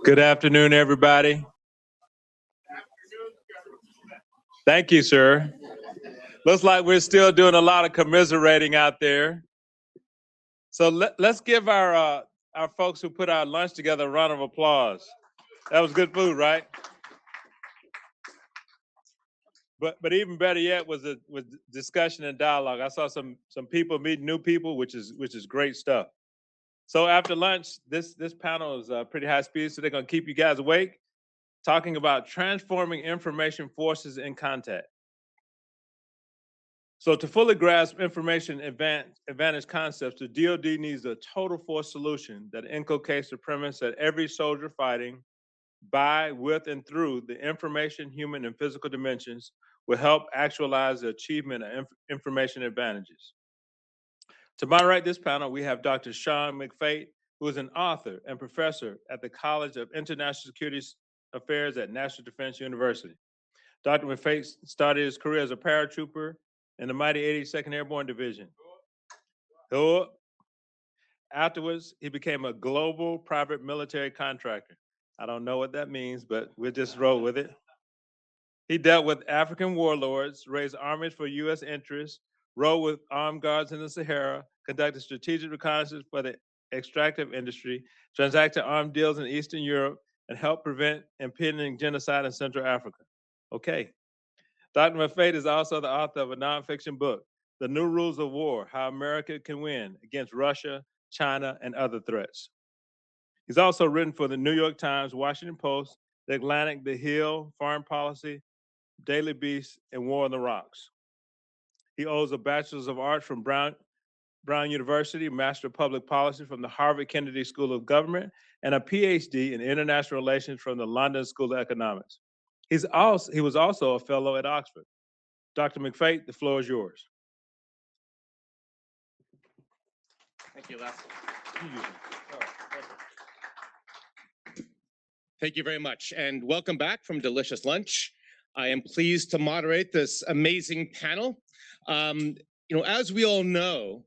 Good afternoon, everybody. Thank you, sir. Looks like we're still doing a lot of commiserating out there. So let's give our folks who put our lunch together a round of applause. That was good food, right? But even better yet was discussion and dialogue. I saw some people meeting new people, which is great stuff. So after lunch, this panel is pretty high speed, so they're gonna keep you guys awake, talking about transforming information forces in contact. So to fully grasp information advantage concepts, the DoD needs a total force solution that inculcates the premise that every soldier fighting by, with, and through the information, human, and physical dimensions will help actualize the achievement of information advantages. To moderate this panel, we have Dr. Sean McFate, who is an author and professor at the College of International Security Affairs at National Defense University. Dr. McFate started his career as a paratrooper in the mighty 82nd Airborne Division. Afterwards, he became a global private military contractor. I don't know what that means, but we'll just roll with it. He dealt with African warlords, raised armies for U.S. interests, rode with armed guards in the Sahara, conducted strategic reconnaissance for the extractive industry, transacted armed deals in Eastern Europe, and helped prevent impending genocide in Central Africa. Okay. Dr. McFate is also the author of a nonfiction book, The New Rules of War, How America Can Win Against Russia, China, and Other Threats. He's also written for the New York Times, Washington Post, The Atlantic, The Hill, Foreign Policy, Daily Beast, and War on the Rocks. He holds a Bachelor's of Arts from Brown University, Master of Public Policy from the Harvard Kennedy School of Government, and a PhD in International Relations from the London School of Economics. He was also a fellow at Oxford. Dr. McFate, the floor is yours. Thank you, Les. Thank you very much, and welcome back from delicious lunch. I am pleased to moderate this amazing panel. As we all know,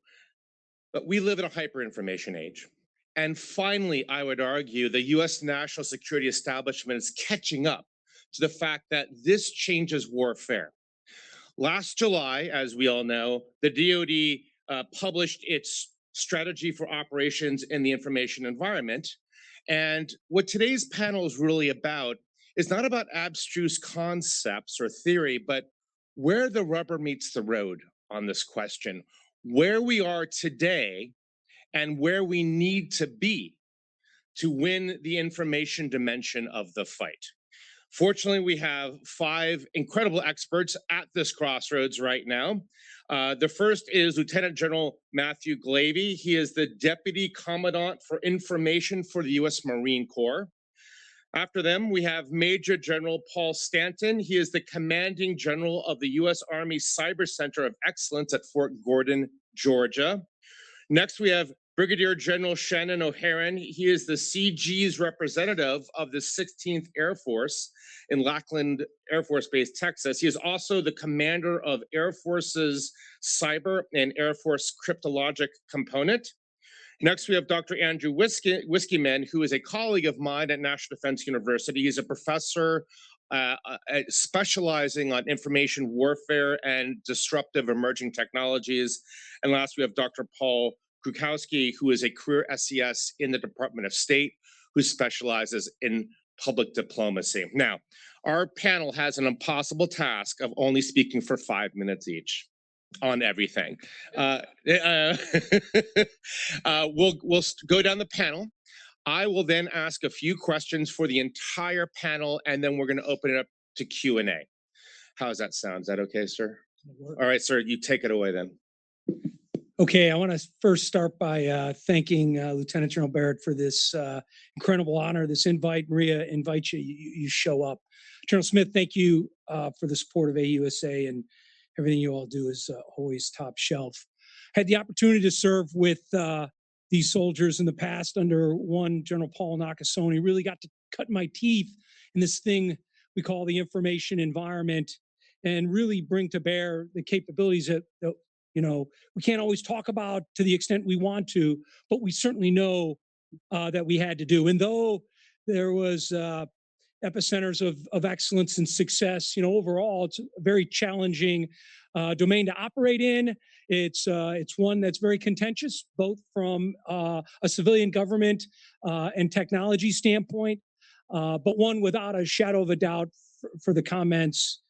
but we live in a hyper-information age. And finally, I would argue the US national security establishment is catching up to the fact that this changes warfare. Last July, as we all know, the DoD published its strategy for operations in the information environment. And what today's panel is really about is not about abstruse concepts or theory, but where the rubber meets the road on this question, where we are today and where we need to be to win the information dimension of the fight. Fortunately, we have 5 incredible experts at this crossroads right now. The first is Lieutenant General Matthew Glavy. He is the Deputy Commandant for Information for the U.S. Marine Corps. After them, we have Major General Paul Stanton. He is the Commanding General of the U.S. Army Cyber Center of Excellence at Fort Gordon, Georgia. Next, we have Brigadier General Shannon O'Haran. He is the CG's representative of the 16th Air Force in Lackland Air Force Base, Texas. He is also the commander of Air Force's Cyber and Air Force Cryptologic component. Next, we have Dr. Andrew Whiskeyman, who is a colleague of mine at National Defense University. He's a professor specializing on information warfare and disruptive emerging technologies. And last, we have Dr. Paul Kruchoski, who is a career SES in the Department of State, who specializes in public diplomacy. Now, our panel has an impossible task of only speaking for 5 minutes each on everything. We'll go down the panel. I will then ask a few questions for the entire panel, and then we're going to open it up to Q&A. How does that sound? Is that okay, sir? All right, sir, you take it away then. Okay, I want to first start by thanking Lieutenant General Barrett for this incredible honor, this invite. Maria invites you, you show up. General Smith, thank you for the support of AUSA, and everything you all do is always top shelf. I had the opportunity to serve with these soldiers in the past under one General Paul Nakasone. Really got to cut my teeth in this thing we call the information environment and really bring to bear the capabilities that we can't always talk about to the extent we want to, but we certainly know that we had to do. And though there was epicenters of excellence and success, overall, it's a very challenging domain to operate in. It's one that's very contentious, both from a civilian government and technology standpoint, but one without a shadow of a doubt for the comments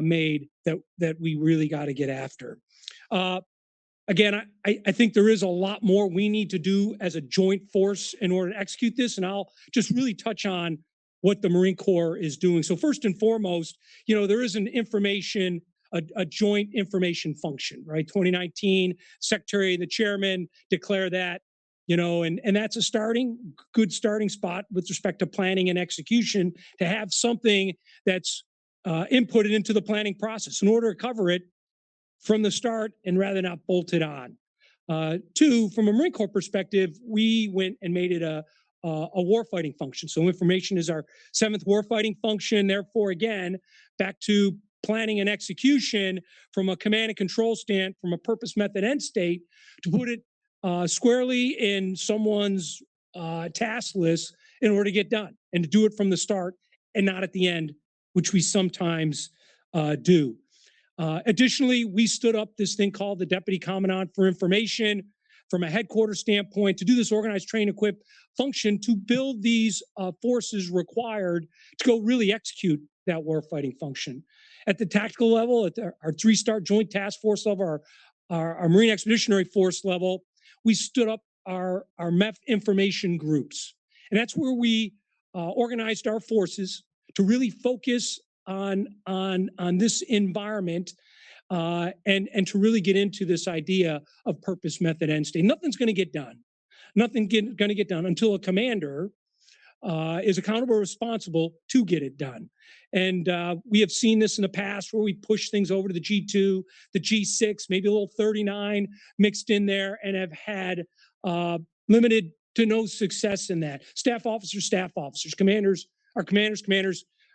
made that we really got to get after. Again, I think there is a lot more we need to do as a joint force in order to execute this, and I'll just really touch on what the Marine Corps is doing. So first and foremost, there is an information, a joint information function, right? 2019, Secretary and the Chairman declare that, and that's a good starting spot with respect to planning and execution, to have something that's inputted into the planning process in order to cover it from the start and rather not bolt it on. Two, from a Marine Corps perspective, we went and made it a warfighting function. So information is our 7th warfighting function. Therefore, again, back to planning and execution from a command and control stand, from a purpose, method, end state, to put it squarely in someone's task list in order to get done, and to do it from the start and not at the end, which we sometimes do. Additionally, we stood up this thing called the Deputy Commandant for Information from a headquarters standpoint to do this organized, train, equip function to build these forces required to go really execute that warfighting function. At the tactical level, at our 3-star joint task force level, our Marine Expeditionary Force level, we stood up our MEF information groups. And that's where we organized our forces to really focus on this environment and to really get into this idea of purpose, method, end state. Nothing's going to get done. Nothing's going to get done until a commander is accountable, responsible to get it done. And we have seen this in the past where we push things over to the G2, the G6, maybe a little 39 mixed in there, and have had limited to no success in that. Staff officers, commanders, our commanders,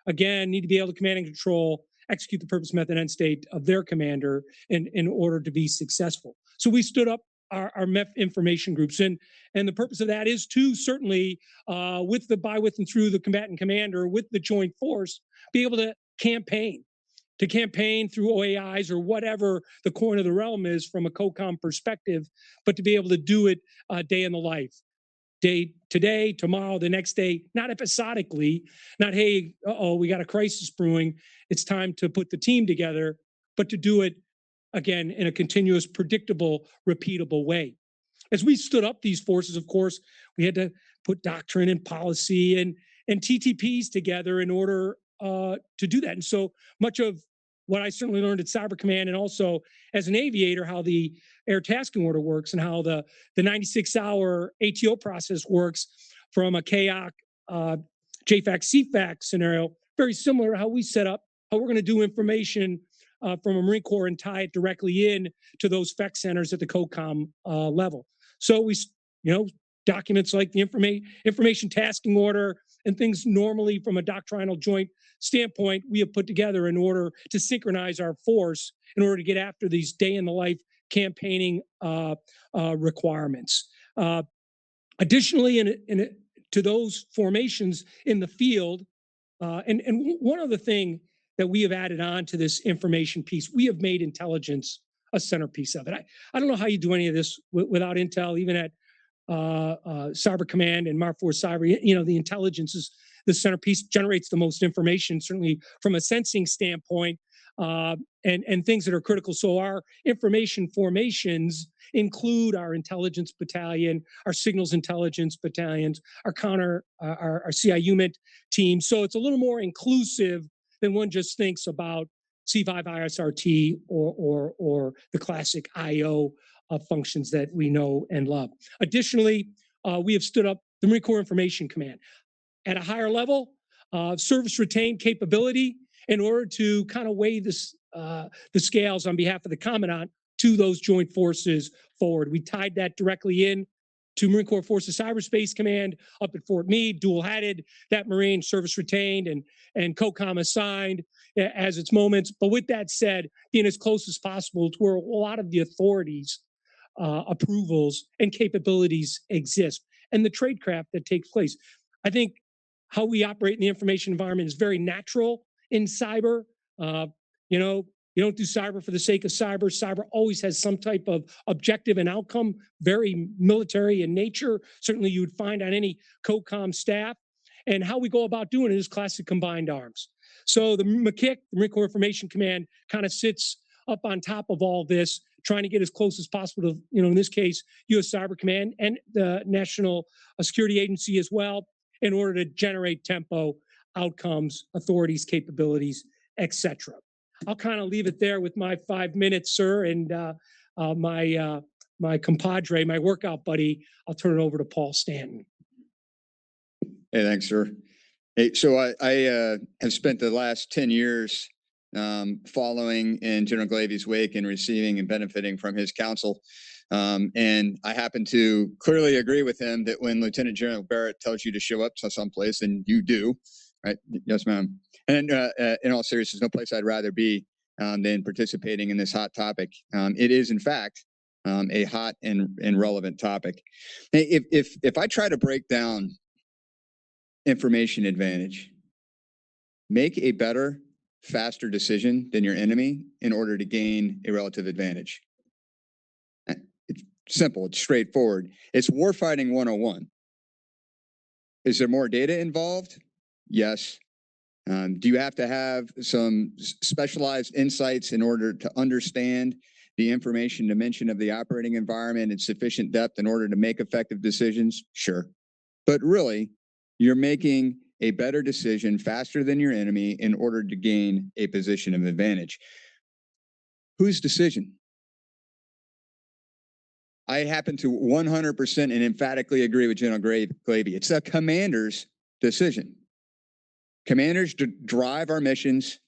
again, need to be able to command and control, execute the purpose, method, end state of their commander in order to be successful. So we stood up our MEF information groups. And the purpose of that is to certainly, with the by, with, and through the combatant commander, with the joint force, be able to campaign through OAIs or whatever the coin of the realm is from a COCOM perspective, but to be able to do it day in the life. Day today, tomorrow, the next day, not episodically, not, hey, we got a crisis brewing, it's time to put the team together, but to do it, again, in a continuous, predictable, repeatable way. As we stood up these forces, of course, we had to put doctrine and policy and TTPs together in order to do that. And so much of what I certainly learned at Cyber Command, and also as an aviator, how the air tasking order works and how the 96-hour ATO process works from a KOC, JFAC, CFAC scenario, very similar to how we set up, how we're going to do information from a Marine Corps and tie it directly in to those FEC centers at the COCOM level. So we, documents like the information tasking order and things normally from a doctrinal joint standpoint, we have put together in order to synchronize our force in order to get after these day in the life campaigning requirements. Additionally, to those formations in the field, and one other thing that we have added on to this information piece, we have made intelligence a centerpiece of it. I don't know how you do any of this without intel, even at Cyber Command and Mar4 Cyber. The intelligence is the centerpiece, generates the most information, certainly from a sensing standpoint, and things that are critical. So our information formations include our intelligence battalion, our signals intelligence battalions, our CI unit team. So it's a little more inclusive than one just thinks about C5 ISRT or the classic IO functions that we know and love. Additionally, we have stood up the Marine Corps Information Command at a higher level, service retained capability in order to kind of weigh this, the scales on behalf of the Commandant to those joint forces forward. We tied that directly in to Marine Corps Forces Cyberspace Command up at Fort Meade, dual-hatted that Marine, service retained and COCOM assigned as its moments. But with that said, being as close as possible to where a lot of the authorities, approvals, and capabilities exist. and the tradecraft that takes place. I think how we operate in the information environment is very natural in cyber. You know, you don't do cyber for the sake of cyber. Cyber always has some type of objective and outcome, very military in nature. Certainly you would find on any COCOM staff. And how we go about doing it is classic combined arms. So the MCIC, the Marine Corps Information Command, kind of sits up on top of all this, trying to get as close as possible to, in this case, U.S. Cyber Command and the National Security Agency as well, in order to generate tempo, outcomes, authorities, capabilities, etc. I'll kind of leave it there with my 5 minutes, sir, and my compadre, my workout buddy. I'll turn it over to Paul Stanton. Hey, thanks, sir. Hey, so I have spent the last 10 years following in General Glavy's wake and receiving and benefiting from his counsel. And I happen to clearly agree with him that when Lieutenant General Barrett tells you to show up to someplace, and you do, right? Yes, ma'am. And in all seriousness, no place I'd rather be than participating in this hot topic. It is, in fact, a hot and relevant topic. If I try to break down information advantage, make a better, faster decision than your enemy in order to gain a relative advantage. It's simple, it's straightforward. It's warfighting 101. Is there more data involved? Yes. Do you have to have some specialized insights in order to understand the information dimension of the operating environment in sufficient depth in order to make effective decisions? Sure. But really, you're making a better decision faster than your enemy in order to gain a position of advantage. Whose decision? I happen to 100% and emphatically agree with General Glavy. It's a commander's decision. Commanders drive our missions.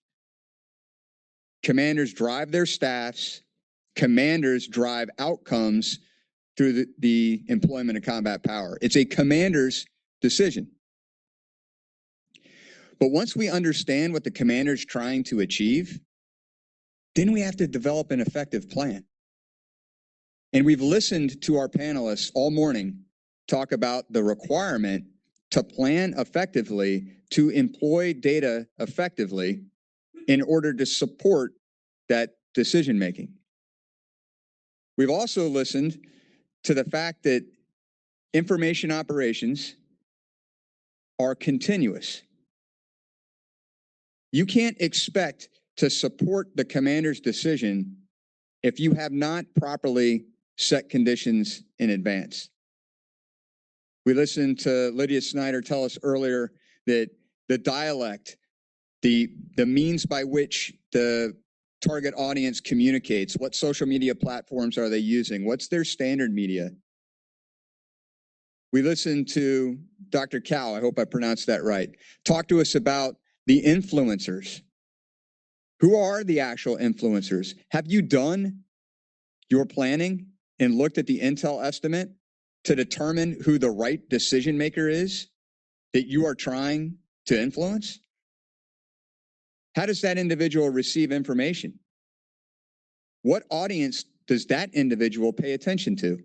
Commanders drive their staffs. Commanders drive outcomes through the employment of combat power. It's a commander's decision. But once we understand what the commander's trying to achieve, then we have to develop an effective plan. And we've listened to our panelists all morning talk about the requirement to plan effectively, to employ data effectively in order to support that decision making. We've also listened to the fact that information operations are continuous. You can't expect to support the commander's decision if you have not properly set conditions in advance. We listened to Lydia Snyder tell us earlier that the dialect, the means by which the target audience communicates, what social media platforms are they using, what's their standard media. We listened to Dr. Cow, I hope I pronounced that right, talk to us about the influencers. Who are the actual influencers? Have you done your planning and looked at the intel estimate to determine who the right decision maker is that you are trying to influence? How does that individual receive information? What audience does that individual pay attention to?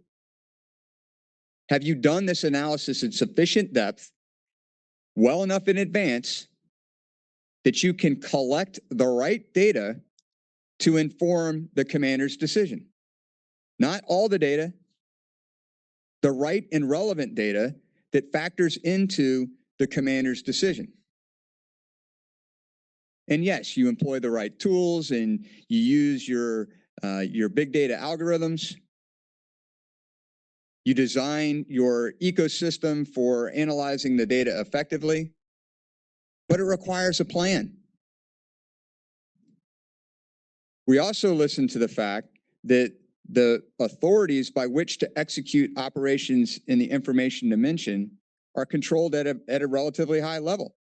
Have you done this analysis in sufficient depth, well enough in advance, that you can collect the right data to inform the commander's decision? Not all the data, the right and relevant data that factors into the commander's decision. And yes, you employ the right tools and you use your big data algorithms. You design your ecosystem for analyzing the data effectively, but it requires a plan. We also listen to the fact that the authorities by which to execute operations in the information dimension are controlled at a relatively high level.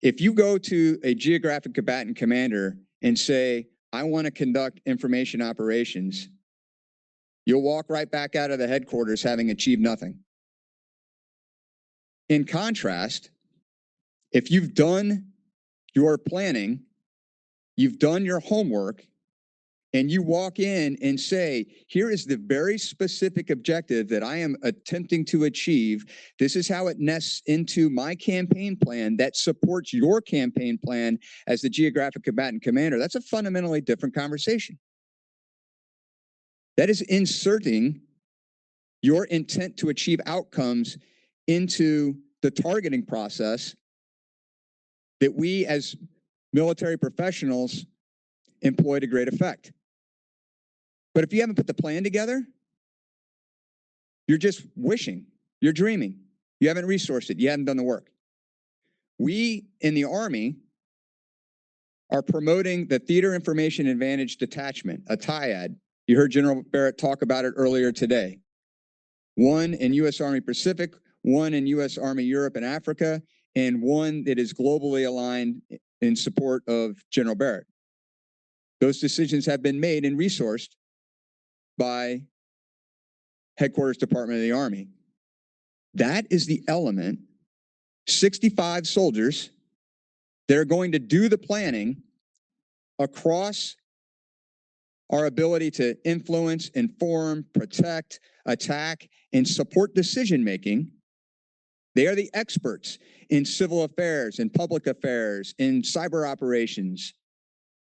If you go to a geographic combatant commander and say, I want to conduct information operations, you'll walk right back out of the headquarters having achieved nothing. In contrast, if you've done your planning, you've done your homework, and you walk in and say, here is the very specific objective that I am attempting to achieve. This is how it nests into my campaign plan that supports your campaign plan as the geographic combatant commander. That's a fundamentally different conversation. That is inserting your intent to achieve outcomes into the targeting process that we as military professionals employ to great effect. But if you haven't put the plan together, you're just wishing, you're dreaming. You haven't resourced it, you haven't done the work. We in the Army are promoting the Theater Information Advantage Detachment, a TIAD. You heard General Barrett talk about it earlier today. One in U.S. Army Pacific, one in U.S. Army Europe and Africa, and one that is globally aligned in support of General Barrett. Those decisions have been made and resourced by Headquarters Department of the Army. That is the element, 65 soldiers that are going to do the planning across our ability to influence, inform, protect, attack, and support decision-making. They are the experts in civil affairs, in public affairs, in cyber operations,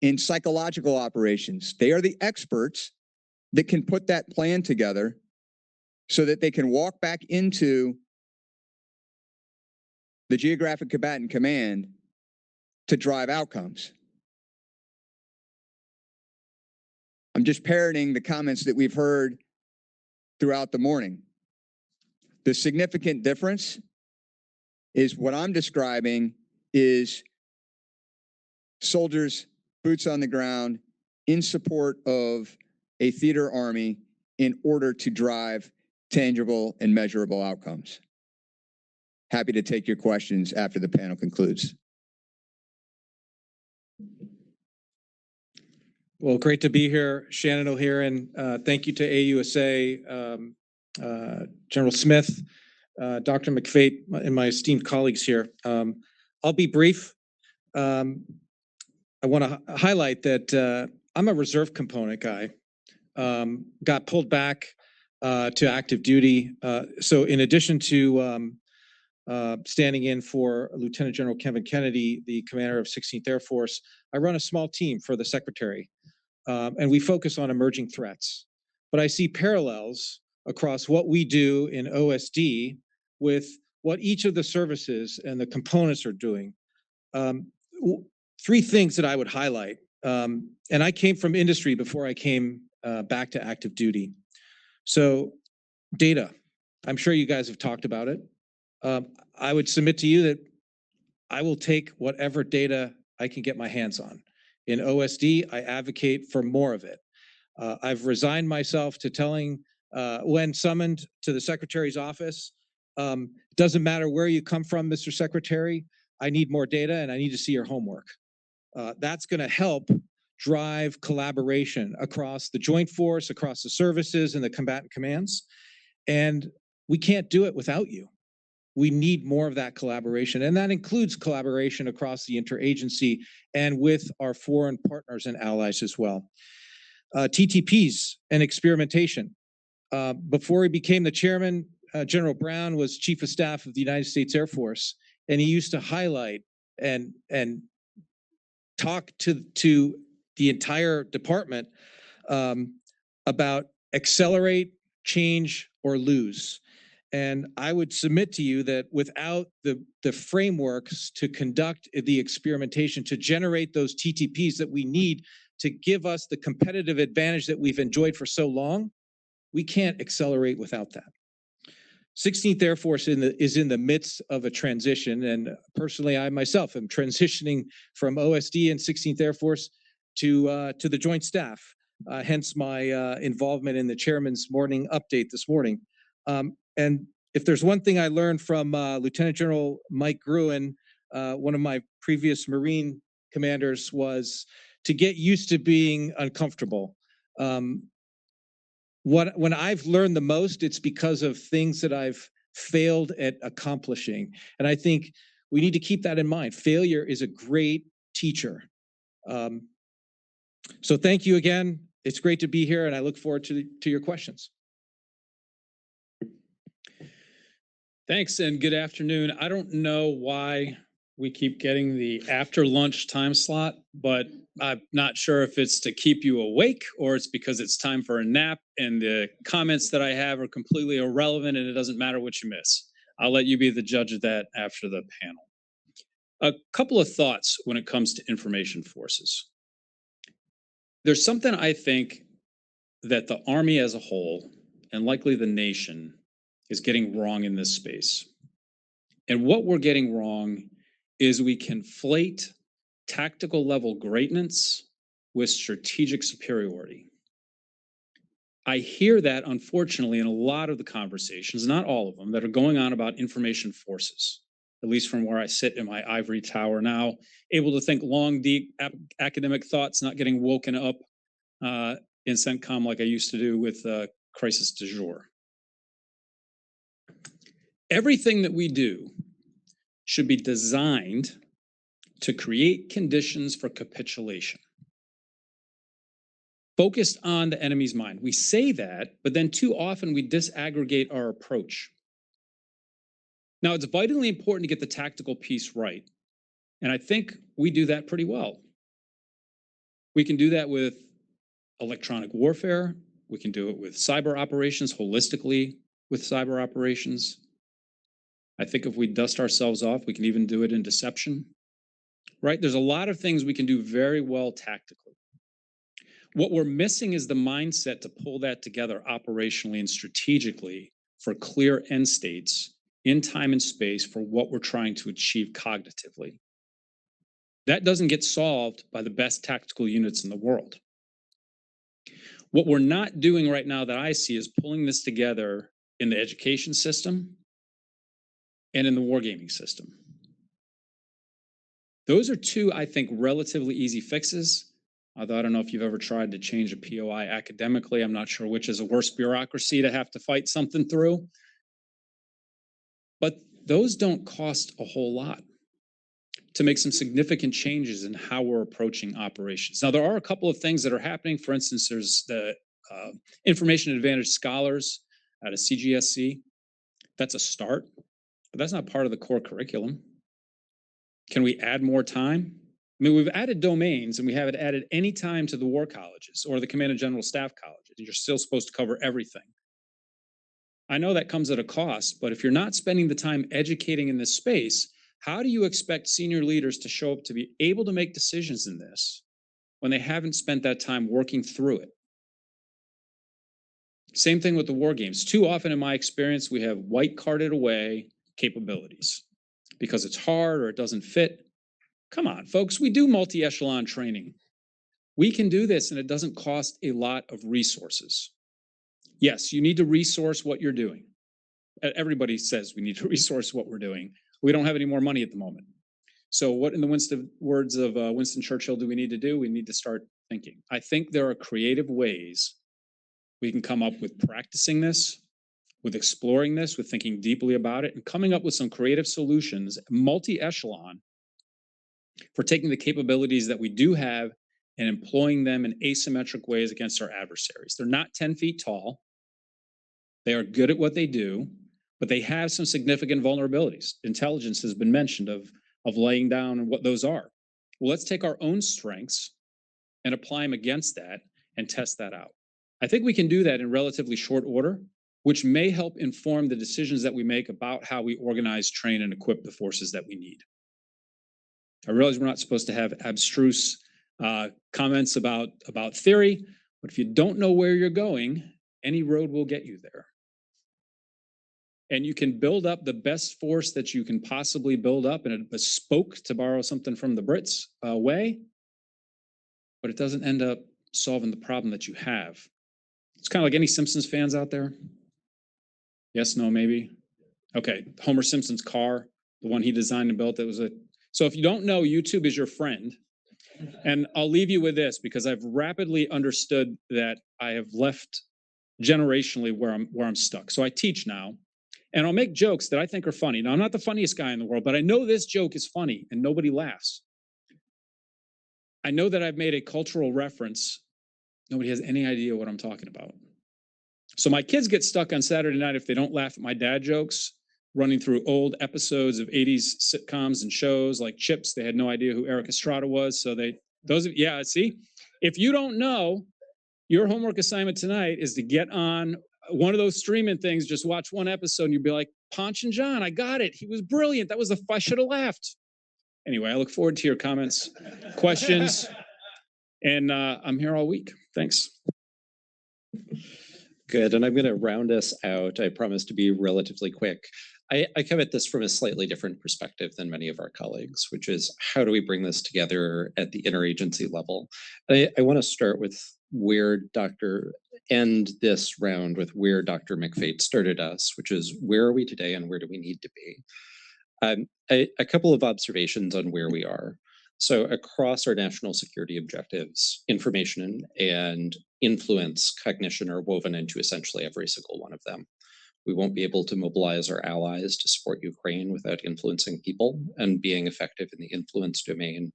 in psychological operations. They are the experts that can put that plan together so that they can walk back into the Geographic Combatant Command to drive outcomes. I'm just parroting the comments that we've heard throughout the morning. The significant difference is what I'm describing is soldiers, boots on the ground, in support of a theater army in order to drive tangible and measurable outcomes. Happy to take your questions after the panel concludes. Well, great to be here, Shannon O'Hare, and thank you to AUSA, General Smith, Dr. McFate, and my esteemed colleagues here. I'll be brief. I want to highlight that I'm a reserve component guy. Got pulled back to active duty. So in addition to standing in for Lieutenant General Kevin Kennedy, the commander of 16th Air Force, I run a small team for the Secretary. And we focus on emerging threats. But I see parallels across what we do in OSD with what each of the services and the components are doing. Three things that I would highlight. And I came from industry before I came back to active duty. So data, I'm sure you guys have talked about it. I would submit to you that I will take whatever data I can get my hands on. In OSD, I advocate for more of it. I've resigned myself to telling, when summoned to the Secretary's office, doesn't matter where you come from, Mr. Secretary, I need more data and I need to see your homework. That's going to help drive collaboration across the Joint Force, across the services and the combatant commands. And we can't do it without you. We need more of that collaboration, and that includes collaboration across the interagency and with our foreign partners and allies as well. TTPs and experimentation. Before he became the chairman, General Brown was Chief of Staff of the United States Air Force, and he used to highlight and talk to the entire department about accelerate, change, or lose. And I would submit to you that without the frameworks to conduct the experimentation, to generate those TTPs that we need to give us the competitive advantage that we've enjoyed for so long, we can't accelerate without that. 16th Air Force is in the midst of a transition, and personally, I myself am transitioning from OSD and 16th Air Force to the Joint Staff, hence my involvement in the chairman's morning update this morning. And if there's one thing I learned from Lieutenant General Mike Gruen, one of my previous Marine commanders, was to get used to being uncomfortable. When I've learned the most, it's because of things that I've failed at accomplishing. And I think we need to keep that in mind. Failure is a great teacher. So thank you again. it's great to be here, and I look forward to your questions. Thanks and good afternoon. I don't know why we keep getting the after lunch time slot, but I'm not sure if it's to keep you awake or it's because it's time for a nap and the comments that I have are completely irrelevant and it doesn't matter what you miss. I'll let you be the judge of that after the panel. A couple of thoughts when it comes to information forces. There's something I think that the Army as a whole, and likely the nation, is getting wrong in this space. And what we're getting wrong is we conflate tactical level greatness with strategic superiority. I hear that, unfortunately, in a lot of the conversations, not all of them, that are going on about information forces, at least from where I sit in my ivory tower now, able to think long, deep academic thoughts, not getting woken up in CENTCOM like I used to do with crisis du jour. Everything that we do should be designed to create conditions for capitulation, focused on the enemy's mind. We say that, but then too often we disaggregate our approach. Now, it's vitally important to get the tactical piece right, and I think we do that pretty well. We can do that with electronic warfare. We can do it with cyber operations, holistically with cyber operations. I think if we dust ourselves off, we can even do it in deception, right? There's a lot of things we can do very well tactically. What we're missing is the mindset to pull that together operationally and strategically for clear end states in time and space for what we're trying to achieve cognitively. That doesn't get solved by the best tactical units in the world. What we're not doing right now that I see is pulling this together in the education system and in the wargaming system. Those are two, I think, relatively easy fixes. Although I don't know if you've ever tried to change a POI academically. I'm not sure which is a worse bureaucracy to have to fight something through. But those don't cost a whole lot to make some significant changes in how we're approaching operations. Now, there are a couple of things that are happening. For instance, there's the Information Advantage Scholars at a CGSC. That's a start, but that's not part of the core curriculum. Can we add more time? I mean, we've added domains and we haven't added any time to the war colleges or the Command and General Staff colleges. You're still supposed to cover everything. I know that comes at a cost, but if you're not spending the time educating in this space, how do you expect senior leaders to show up to be able to make decisions in this when they haven't spent that time working through it? Same thing with the war games. Too often in my experience, we have white carded away capabilities because it's hard or it doesn't fit. Come on, folks, we do multi-echelon training. We can do this and it doesn't cost a lot of resources. Yes, you need to resource what you're doing. Everybody says we need to resource what we're doing. We don't have any more money at the moment. So what, in the words of Winston Churchill, do we need to do? We need to start thinking. I think there are creative ways we can come up with practicing this, with exploring this, with thinking deeply about it, and coming up with some creative solutions, multi-echelon, for taking the capabilities that we do have and employing them in asymmetric ways against our adversaries. They're not 10 feet tall. They are good at what they do, but they have some significant vulnerabilities. Intelligence has been mentioned of laying down and what those are. Well, let's take our own strengths and apply them against that and test that out. I think we can do that in relatively short order, which may help inform the decisions that we make about how we organize, train, and equip the forces that we need. I realize we're not supposed to have abstruse comments about theory, but if you don't know where you're going, any road will get you there. And you can build up the best force that you can possibly build up in a bespoke, to borrow something from the Brits, way, but it doesn't end up solving the problem that you have. It's kind of like any Simpsons fans out there. Yes, no, maybe. Okay, Homer Simpson's car, the one he designed and built, that was a. So if you don't know, YouTube is your friend. And I'll leave you with this because I've rapidly understood that I have left generationally where I'm stuck. So I teach now, and I'll make jokes that I think are funny. Now, I'm not the funniest guy in the world, but I know this joke is funny and nobody laughs. I know that I've made a cultural reference Nobody has any idea what I'm talking about. So my kids get stuck on Saturday night if they don't laugh at my dad jokes, running through old episodes of 80s sitcoms and shows like Chips. They had no idea who Eric Estrada was. So see, if you don't know, your homework assignment tonight is to get on one of those streaming things, just watch one episode and you'll be like, Ponch and John, I got it. He was brilliant. That was I should have laughed. Anyway, I look forward to your comments, questions, and I'm here all week. Thanks. Good, and I'm going to round us out. I promise to be relatively quick. I come at this from a slightly different perspective than many of our colleagues, which is how do we bring this together at the interagency level? I want to start with end this round with where Dr. McFate started us, which is where are we today and where do we need to be? A couple of observations on where we are. So across our national security objectives, information and influence cognition are woven into essentially every single one of them. We won't be able to mobilize our allies to support Ukraine without influencing people and being effective in the influence domain.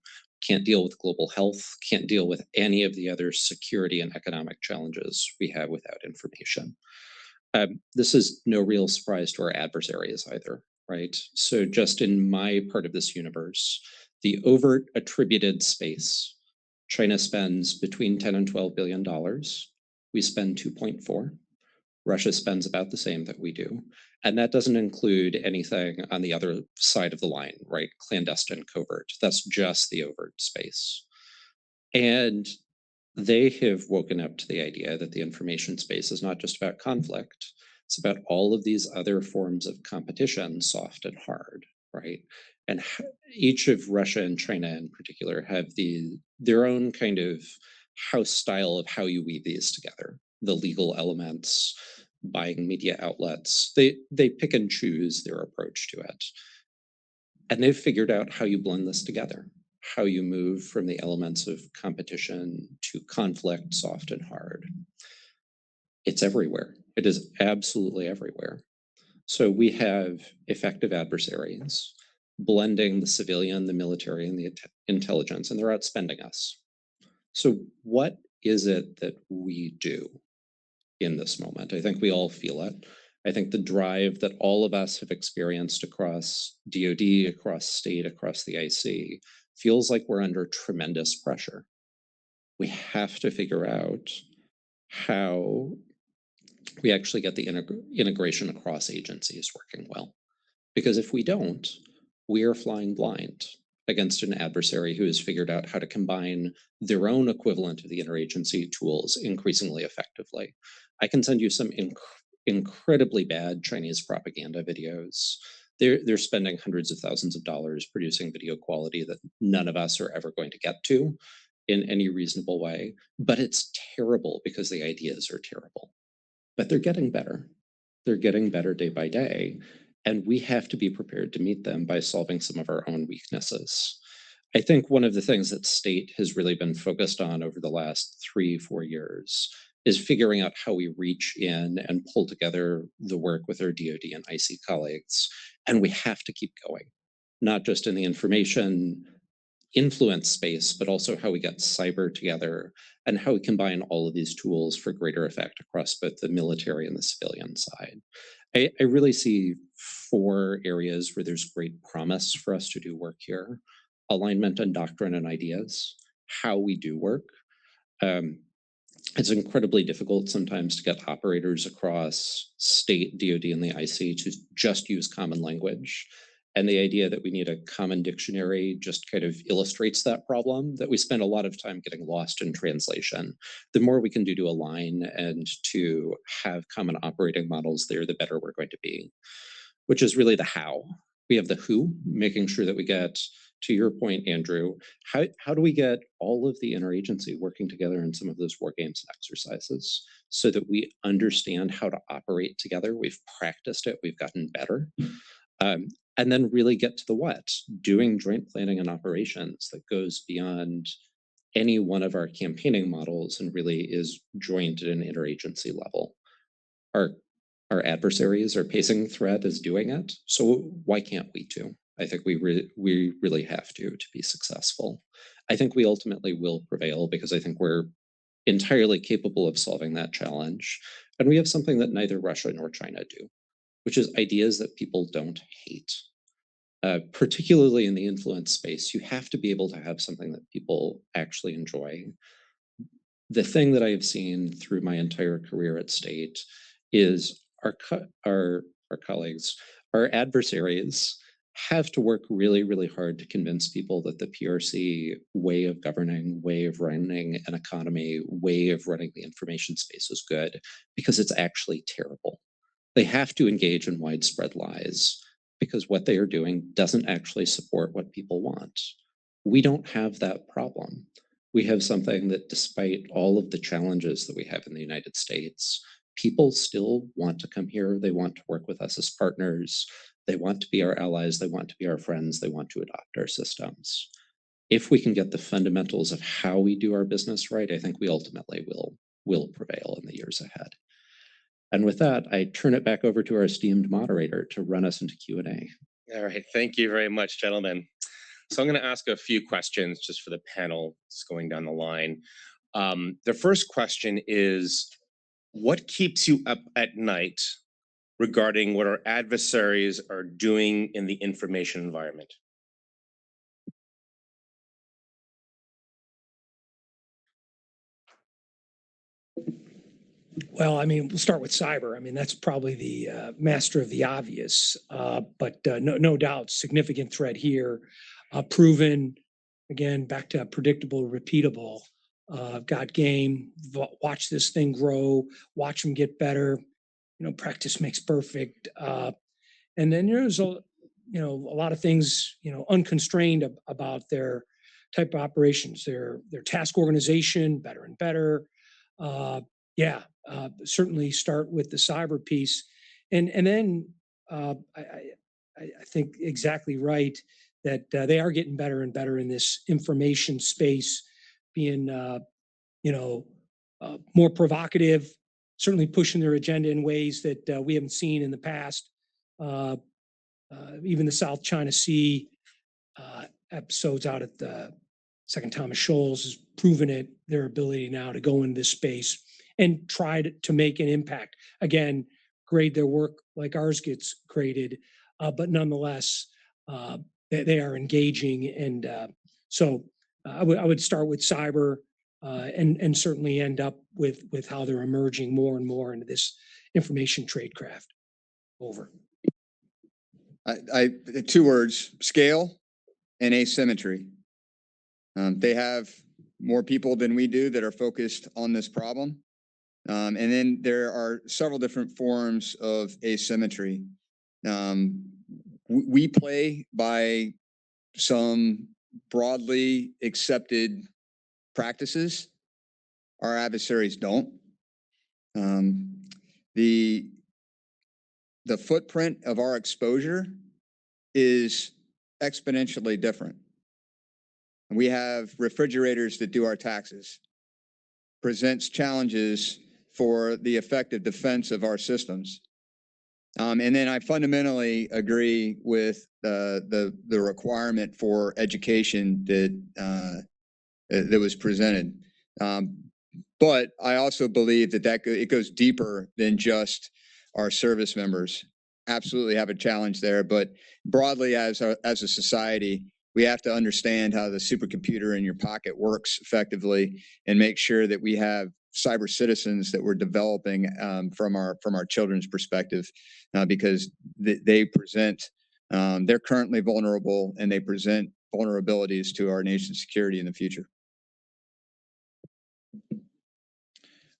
Can't deal with global health, can't deal with any of the other security and economic challenges we have without information. This is no real surprise to our adversaries either, right? So just in my part of this universe, the overt attributed space, China spends between 10 and $12 billion. We spend 2.4. Russia spends about the same that we do. And that doesn't include anything on the other side of the line, right? Clandestine, covert. That's just the overt space. And they have woken up to the idea that the information space is not just about conflict. It's about all of these other forms of competition, soft and hard, right? And each of Russia and China in particular have their own kind of house style of how you weave these together. The legal elements, buying media outlets, they pick and choose their approach to it. And they've figured out how you blend this together, how you move from the elements of competition to conflict, soft and hard. It's everywhere. It is absolutely everywhere. So we have effective adversaries blending the civilian, the military, and the intelligence, and they're outspending us. So what is it that we do in this moment? I think we all feel it. I think the drive that all of us have experienced across DoD, across state, across the IC, feels like we're under tremendous pressure. We have to figure out how we actually get the integration across agencies working well. Because if we don't, we are flying blind against an adversary who has figured out how to combine their own equivalent of the interagency tools increasingly effectively. I can send you some incredibly bad Chinese propaganda videos. They're spending hundreds of thousands of dollars producing video quality that none of us are ever going to get to in any reasonable way. But it's terrible because the ideas are terrible. But they're getting better. They're getting better day by day. And we have to be prepared to meet them by solving some of our own weaknesses. I think one of the things that state has really been focused on over the last 3-4 years is figuring out how we reach in and pull together the work with our DoD and IC colleagues. And we have to keep going, not just in the information influence space, but also how we get cyber together and how we combine all of these tools for greater effect across both the military and the civilian side. I really see 4 areas where there's great promise for us to do work here: alignment on doctrine and ideas, how we do work. It's incredibly difficult sometimes to get operators across state, DoD, and the IC to just use common language. And the idea that we need a common dictionary just kind of illustrates that problem, that we spend a lot of time getting lost in translation. The more we can do to align and to have common operating models there, the better we're going to be, which is really the how. We have the who, making sure that we get, to your point, Andrew, how do we get all of the interagency working together in some of those war games and exercises so that we understand how to operate together? We've practiced it, we've gotten better. And then really get to the what, doing joint planning and operations that goes beyond any one of our campaigning models and really is joint at an interagency level. Our adversaries, our pacing threat is doing it. So why can't we too? I think we really have to be successful. I think we ultimately will prevail because I think we're entirely capable of solving that challenge. And we have something that neither Russia nor China do, which is ideas that people don't hate. Particularly in the influence space, you have to be able to have something that people actually enjoy. The thing that I have seen through my entire career at State is our colleagues, our adversaries have to work really, really hard to convince people that the PRC way of governing, way of running an economy, way of running the information space is good, because it's actually terrible. They have to engage in widespread lies because what they are doing doesn't actually support what people want. We don't have that problem. We have something that, despite all of the challenges that we have in the United States, people still want to come here. They want to work with us as partners. They want to be our allies. They want to be our friends. They want to adopt our systems. If we can get the fundamentals of how we do our business right, I think we ultimately will prevail in the years ahead. And with that, I turn it back over to our esteemed moderator to run us into Q&A. All right, thank you very much, gentlemen. So I'm going to ask a few questions just for the panel just going down the line. The first question is, what keeps you up at night regarding what our adversaries are doing in the information environment? Well, I mean, we'll start with cyber. I mean, that's probably the master of the obvious, but no doubt, significant threat here, proven. Again, back to predictable, repeatable. Got game. Watch this thing grow. Watch them get better. You know, practice makes perfect. And then there's a lot of things unconstrained about their type of operations. Their task organization, better and better. Certainly start with the cyber piece, and then I think exactly right that they are getting better and better in this information space, being more provocative, certainly pushing their agenda in ways that we haven't seen in the past. Even the South China Sea episodes out at the Second Thomas Shoals has proven it, their ability now to go into this space and try to make an impact. Again, grade their work like ours gets graded, but nonetheless, they are engaging. And so I would start with cyber and certainly end up with how they're emerging more and more into this information tradecraft. Over. I 2 words: scale and asymmetry. They have more people than we do that are focused on this problem. And then there are several different forms of asymmetry. We play by some broadly accepted practices. Our adversaries don't. The footprint of our exposure is exponentially different. We have refrigerators that do our taxes. Presents challenges for the effective defense of our systems. And then I fundamentally agree with the requirement for education that was presented. But I also believe that it goes deeper than just our service members. Absolutely have a challenge there, but broadly as a society, we have to understand how the supercomputer in your pocket works effectively and make sure that we have cyber citizens that we're developing from our children's perspective, because they present, they're currently vulnerable and they present vulnerabilities to our nation's security in the future.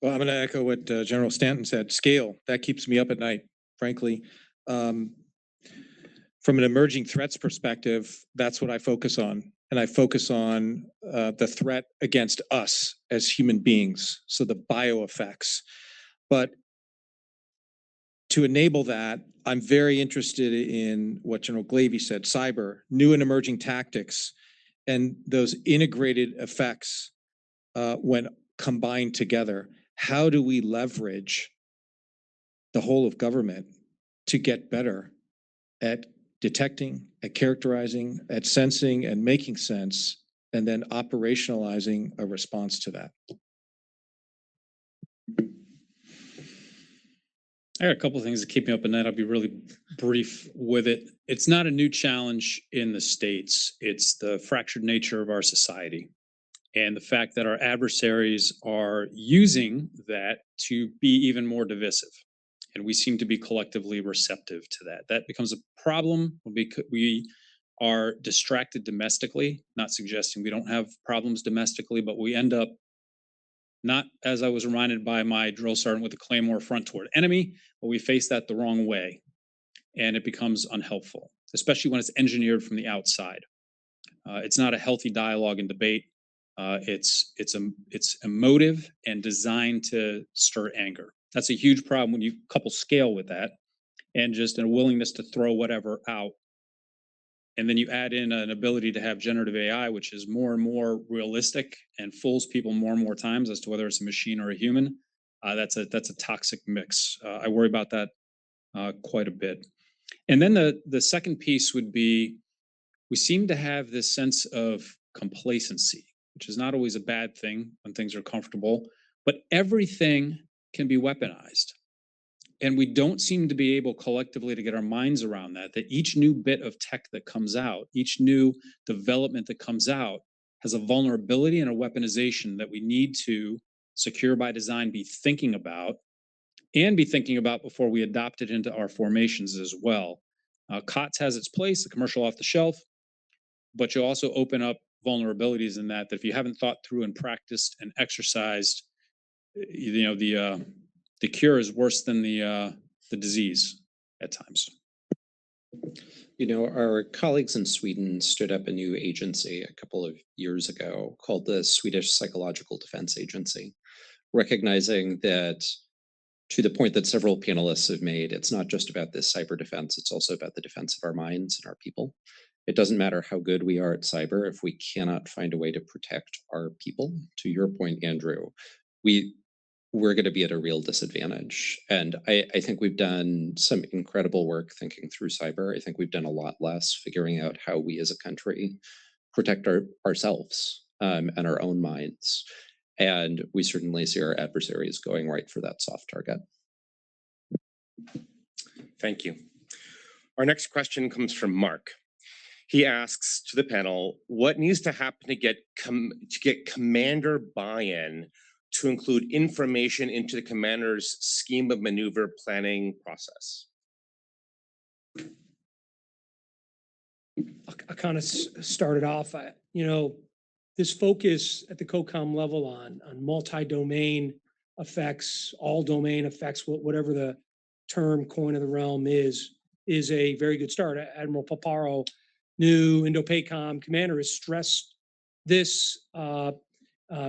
Well, I'm going to echo what General Stanton said. Scale, that keeps me up at night, frankly. From an emerging threats perspective, that's what I focus on. And I focus on the threat against us as human beings, so the bioeffects. But to enable that, I'm very interested in what General Glavy said, cyber, new and emerging tactics, and those integrated effects when combined together. How do we leverage the whole of government to get better at detecting, at characterizing, at sensing and making sense, and then operationalizing a response to that? I got a couple of things that keep me up at night. I'll be really brief with it. It's not a new challenge in the States. It's the fractured nature of our society and the fact that our adversaries are using that to be even more divisive. And we seem to be collectively receptive to that. That becomes a problem when we are distracted domestically, not suggesting we don't have problems domestically, but we end up not, as I was reminded by my drill sergeant, with the claymore front toward enemy, but we face that the wrong way. And it becomes unhelpful, especially when it's engineered from the outside. It's not a healthy dialogue and debate. It's emotive and designed to stir anger. That's a huge problem when you couple scale with that and just a willingness to throw whatever out. And then you add in an ability to have generative AI, which is more and more realistic and fools people more and more times as to whether it's a machine or a human. That's a toxic mix. I worry about that quite a bit. And then the second piece would be, we seem to have this sense of complacency, which is not always a bad thing when things are comfortable, but everything can be weaponized. And we don't seem to be able collectively to get our minds around that each new bit of tech that comes out, each new development that comes out has a vulnerability and a weaponization that we need to, secure by design, be thinking about before we adopt it into our formations as well. COTS has its place, the commercial off the shelf, but you also open up vulnerabilities in that if you haven't thought through and practiced and exercised, the cure is worse than the disease at times. Our colleagues in Sweden stood up a new agency a couple of years ago called the Swedish Psychological Defense Agency, recognizing that, to the point that several panelists have made, it's not just about this cyber defense, it's also about the defense of our minds and our people. It doesn't matter how good we are at cyber if we cannot find a way to protect our people. To your point, Andrew, we're going to be at a real disadvantage. And I think we've done some incredible work thinking through cyber. I think we've done a lot less figuring out how we as a country protect ourselves and our own minds. And we certainly see our adversaries going right for that soft target. Thank you. Our next question comes from Mark. He asks to the panel, what needs to happen to get commander buy-in to include information into the commander's scheme of maneuver planning process? I kind of started off, this focus at the COCOM level on multi-domain effects, all domain effects, whatever the term coin of the realm is a very good start. Admiral Paparo, new Indo-PACOM commander, has stressed this,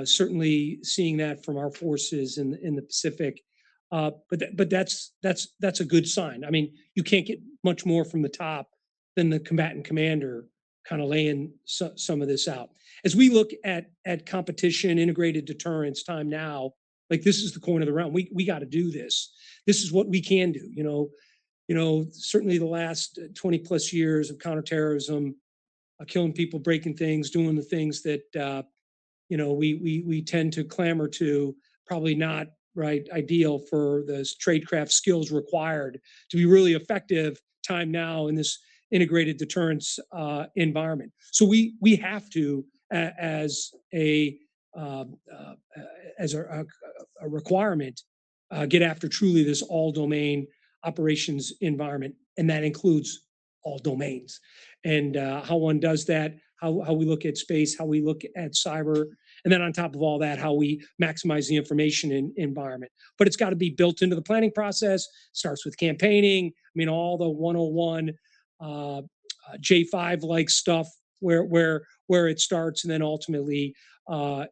certainly seeing that from our forces in the Pacific. But that's a good sign. I mean, you can't get much more from the top than the combatant commander kind of laying some of this out. As we look at competition, integrated deterrence, time now, like this is the coin of the realm. We got to do this. This is what we can do. Certainly the last 20 plus years of counterterrorism, killing people, breaking things, doing the things that we tend to clamor to, probably not ideal for the tradecraft skills required to be really effective time now in this integrated deterrence environment. So we have to, as a requirement, get after truly this all domain operations environment, and that includes all domains. And how one does that, how we look at space, how we look at cyber, and then on top of all that, how we maximize the information environment. But it's got to be built into the planning process. Starts with campaigning. I mean, all the 101 J5 like stuff where it starts, and then ultimately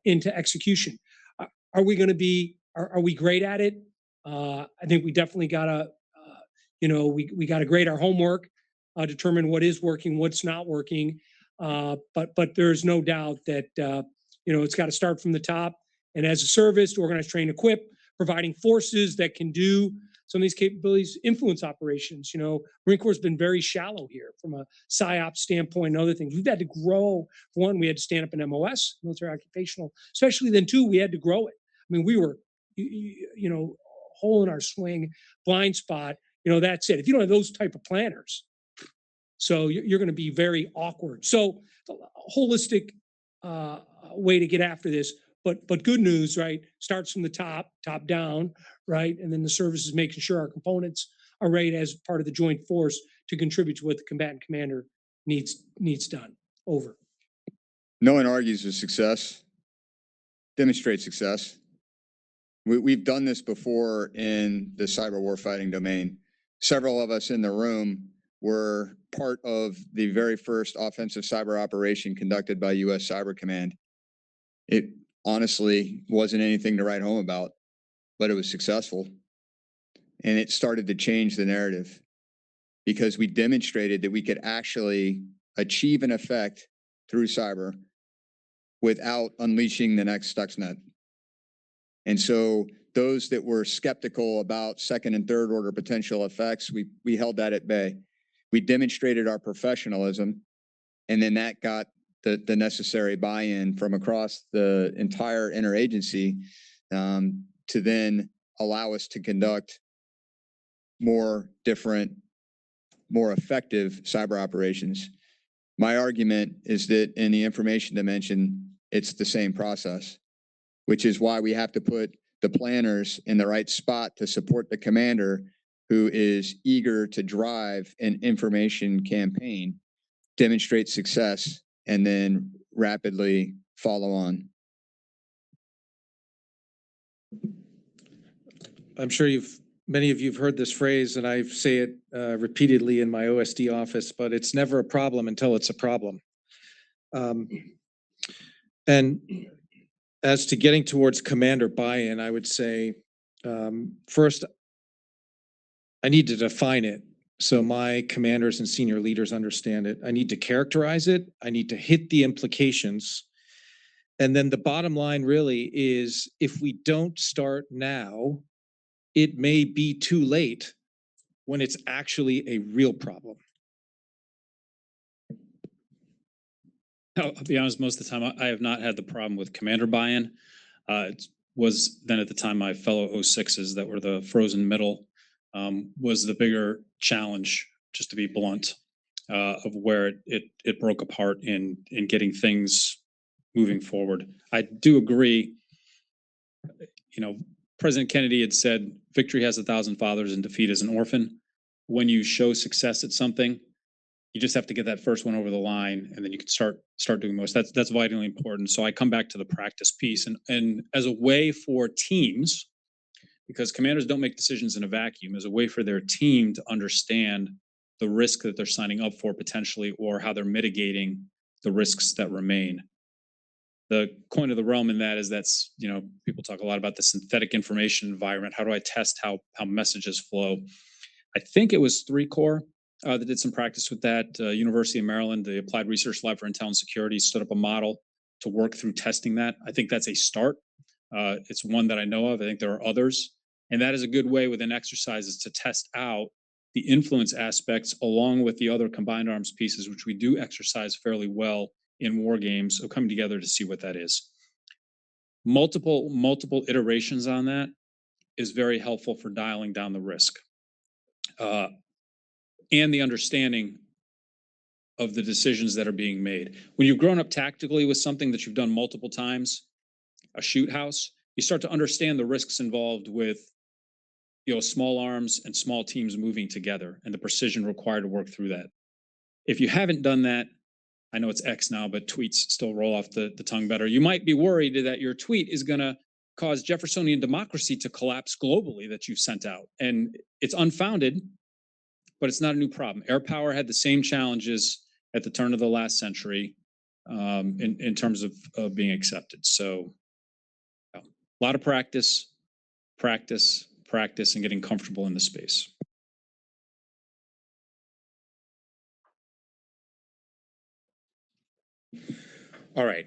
into execution. Are we going to be? Are we great at it? I think we definitely gotta. We got to grade our homework, determine what is working, what's not working. But there's no doubt that it's got to start from the top. And as a service, to organize, train, equip, providing forces that can do some of these capabilities, influence operations. Marine Corps has been very shallow here from a PSYOP standpoint and other things. We've had to grow. One, we had to stand up an MOS, military occupational, especially then two, we had to grow it. I mean, we were, hole in our swing, blind spot, that's it. If you don't have those type of planners, so you're going to be very awkward. So a holistic way to get after this, but good news, right? Starts from the top down, right? And then the service is making sure our components are ready as part of the joint force to contribute to what the combatant commander needs done. Over. No one argues with success. Demonstrate success. We've done this before in the cyber warfighting domain. Several of us in the room were part of the very first offensive cyber operation conducted by U.S. Cyber Command. It honestly wasn't anything to write home about, but it was successful. And it started to change the narrative because we demonstrated that we could actually achieve an effect through cyber without unleashing the next Stuxnet. And so those that were skeptical about second and third order potential effects, we held that at bay. We demonstrated our professionalism, and then that got the necessary buy-in from across the entire interagency to then allow us to conduct more different, more effective cyber operations. My argument is that in the information dimension, it's the same process, which is why we have to put the planners in the right spot to support the commander who is eager to drive an information campaign, demonstrate success, and then rapidly follow on. I'm sure many of you've heard this phrase, and I say it repeatedly in my OSD office, but it's never a problem until it's a problem. And as to getting towards commander buy-in, I would say, first, I need to define it so my commanders and senior leaders understand it. I need to characterize it. I need to hit the implications. And then the bottom line really is if we don't start now, it may be too late when it's actually a real problem. I'll be honest, most of the time I have not had the problem with commander buy-in. It was then at the time my fellow 06s that were the frozen middle was the bigger challenge, just to be blunt, of where it broke apart in getting things moving forward. I do agree, President Kennedy had said, victory has 1,000 fathers and defeat is an orphan. When you show success at something, you just have to get that first one over the line, and then you can start doing most. That's vitally important. So I come back to the practice piece, and as a way for teams, because commanders don't make decisions in a vacuum, as a way for their team to understand the risk that they're signing up for potentially, or how they're mitigating the risks that remain. The coin of the realm in that is people talk a lot about the synthetic information environment. How do I test how messages flow? I think it was 3 Corps that did some practice with that. University of Maryland, the Applied Research Lab for Intel and Security stood up a model to work through testing that. I think that's a start. It's one that I know of. I think there are others. And that is a good way within exercises to test out the influence aspects along with the other combined arms pieces, which we do exercise fairly well in war games, of coming together to see what that is. Multiple iterations on that is very helpful for dialing down the risk. And the understanding of the decisions that are being made. When you've grown up tactically with something that you've done multiple times, a shoot house, you start to understand the risks involved with small arms and small teams moving together and the precision required to work through that. If you haven't done that, I know it's X now, but tweets still roll off the tongue better. You might be worried that your tweet is going to cause Jeffersonian democracy to collapse globally that you've sent out. And it's unfounded, but it's not a new problem. Air power had the same challenges at the turn of the last century in terms of being accepted. So a lot of practice, and getting comfortable in the space. All right.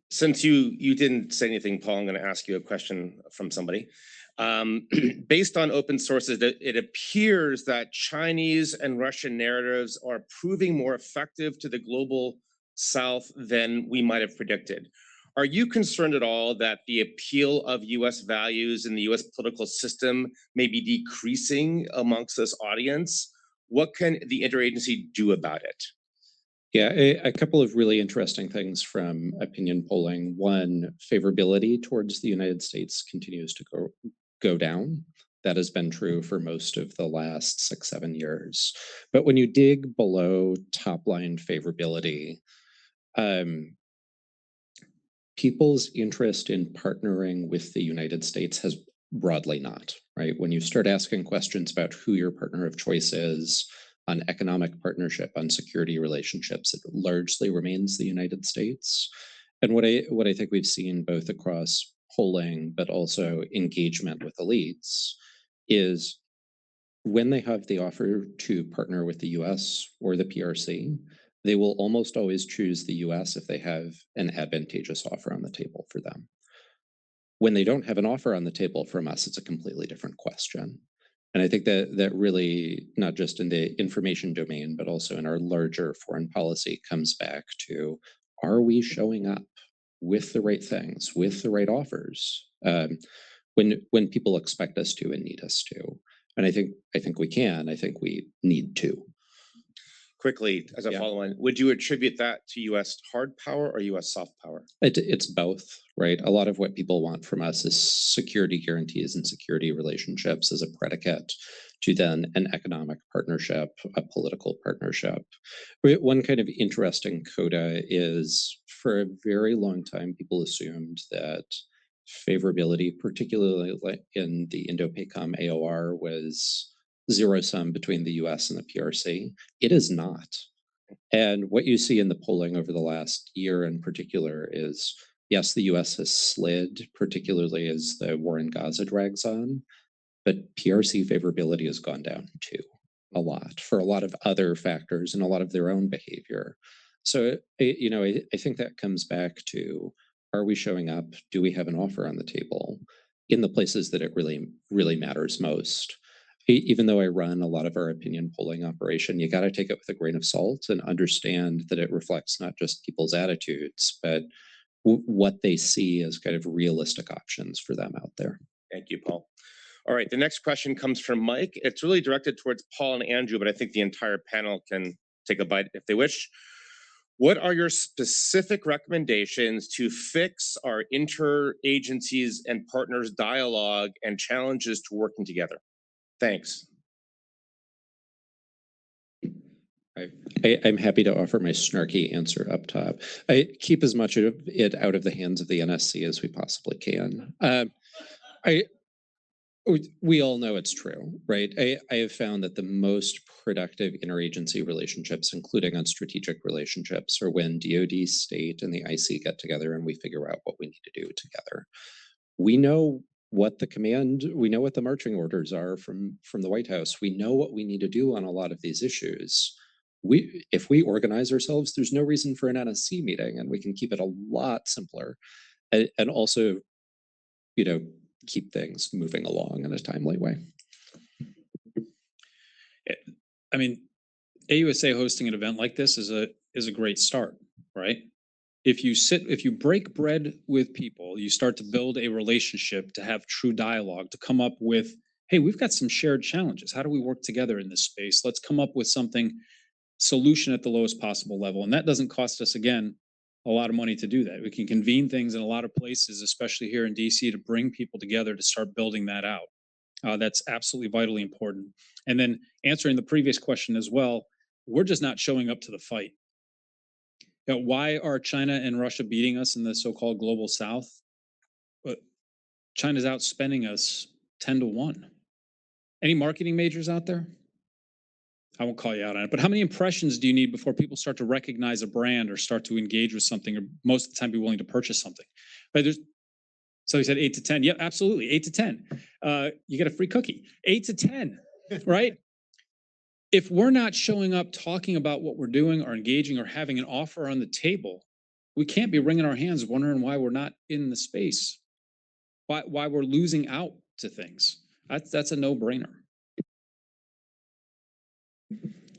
Since you didn't say anything, Paul, I'm going to ask you a question from somebody. Based on open sources, it appears that Chinese and Russian narratives are proving more effective to the global South than we might have predicted. Are you concerned at all that the appeal of US values in the US political system may be decreasing amongst this audience? What can the interagency do about it? Yeah, a couple of really interesting things from opinion polling. One, favorability towards the United States continues to go down. That has been true for most of the last 6-7 years. But when you dig below top line favorability, people's interest in partnering with the United States has broadly not, right? When you start asking questions about who your partner of choice is, on economic partnership, on security relationships, it largely remains the United States. And what I think we've seen both across polling, but also engagement with elites, is when they have the offer to partner with the US or the PRC, they will almost always choose the US if they have an advantageous offer on the table for them. When they don't have an offer on the table from us, it's a completely different question. And I think that really, not just in the information domain, but also in our larger foreign policy, comes back to, are we showing up with the right things, with the right offers, when people expect us to and need us to? And I think we can. I think we need to. Quickly, as a follow-on, would you attribute that to US hard power or US soft power? It's both, right? A lot of what people want from us is security guarantees and security relationships as a predicate to then an economic partnership, a political partnership. One kind of interesting coda is, for a very long time, people assumed that favorability, particularly in the Indo-PACOM AOR, was zero sum between the US and the PRC. It is not. And what you see in the polling over the last year in particular is, yes, the US has slid, particularly as the war in Gaza drags on, but PRC favorability has gone down too, a lot, for a lot of other factors and a lot of their own behavior. So, I think that comes back to, are we showing up? Do we have an offer on the table in the places that it really, really matters most? Even though I run a lot of our opinion polling operation, you got to take it with a grain of salt and understand that it reflects not just people's attitudes, but what they see as kind of realistic options for them out there. Thank you, Paul. All right, the next question comes from Mike. It's really directed towards Paul and Andrew, but I think the entire panel can take a bite if they wish. What are your specific recommendations to fix our interagencies and partners dialogue and challenges to working together? Thanks. I'm happy to offer my snarky answer up top. I keep as much of it out of the hands of the NSC as we possibly can. We all know it's true, right? I have found that the most productive interagency relationships, including on strategic relationships, are when DoD, state, and the IC get together and we figure out what we need to do together. We know what we know what the marching orders are from the White House. We know what we need to do on a lot of these issues. If we organize ourselves, there's no reason for an NSC meeting, and we can keep it a lot simpler, and also, keep things moving along in a timely way. I mean, AUSA hosting an event like this is a great start, right? If you break bread with people, you start to build a relationship, to have true dialogue, to come up with, hey, we've got some shared challenges. How do we work together in this space? Let's come up with solution at the lowest possible level. And that doesn't cost us, again, a lot of money to do that. We can convene things in a lot of places, especially here in DC, to bring people together to start building that out. That's absolutely vitally important. And then answering the previous question as well, we're just not showing up to the fight. Why are China and Russia beating us in the so-called global South? But China's outspending us 10-1. Any marketing majors out there? I won't call you out on it, but how many impressions do you need before people start to recognize a brand or start to engage with something, or most of the time be willing to purchase something? But so he said 8 to 10. Yeah, absolutely, 8 to 10. You get a free cookie. 8 to 10, right? If we're not showing up talking about what we're doing or engaging or having an offer on the table, we can't be wringing our hands wondering why we're not in the space, why we're losing out to things. That's a no-brainer.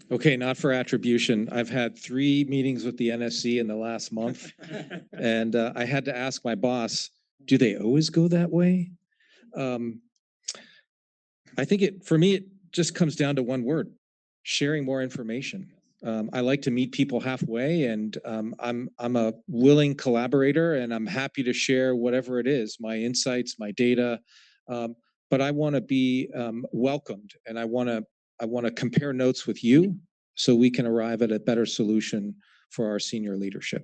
Okay, not for attribution. I've had 3 meetings with the NSC in the last month, and I had to ask my boss, do they always go that way? I think for me, it just comes down to one word: sharing more information. I like to meet people halfway, and I'm a willing collaborator, and I'm happy to share whatever it is, my insights, my data. But I want to be welcomed, and I want to compare notes with you so we can arrive at a better solution for our senior leadership.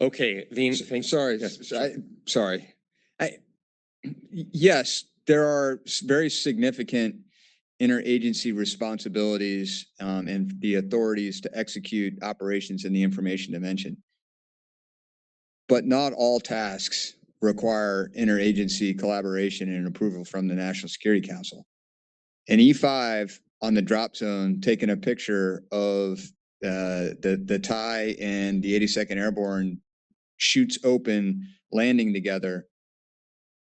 Okay, Veen, Sorry, Yes, sorry. Yes, there are very significant interagency responsibilities and the authorities to execute operations in the information dimension. But not all tasks require interagency collaboration and approval from the National Security Council. An E5 on the drop zone taking a picture of the TIE and the 82nd Airborne chutes open, landing together,